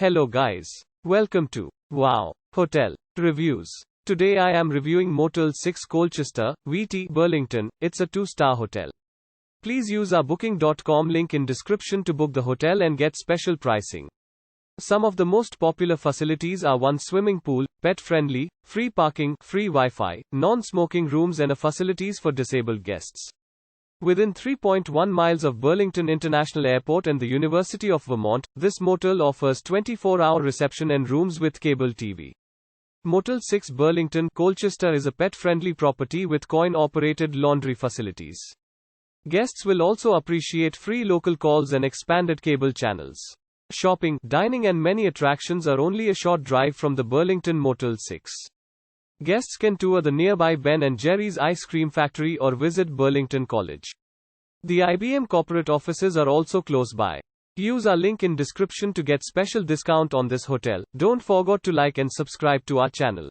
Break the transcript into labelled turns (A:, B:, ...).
A: Hello guys. Welcome to Wow Hotel Reviews. Today I am reviewing Motel 6-Colchester, VT, Burlington. It's a 2-star hotel. Please use our booking.com link in description to book the hotel and get special pricing. Some of the most popular facilities are one swimming pool, pet-friendly, free parking, free Wi-Fi, non-smoking rooms and a facilities for disabled guests. Within 3.1 miles of Burlington International Airport and the University of Vermont, this motel offers 24-hour reception and rooms with cable TV. Motel 6 Burlington, Colchester is a pet-friendly property with coin-operated laundry facilities. Guests will also appreciate free local calls and expanded cable channels. Shopping, dining and many attractions are only a short drive from the Burlington Motel 6. Guests can tour the nearby Ben & Jerry's ice cream factory or visit Burlington College. The IBM corporate offices are also close by. Use our link in description to get special discount on this hotel. Don't forget to like and subscribe to our channel.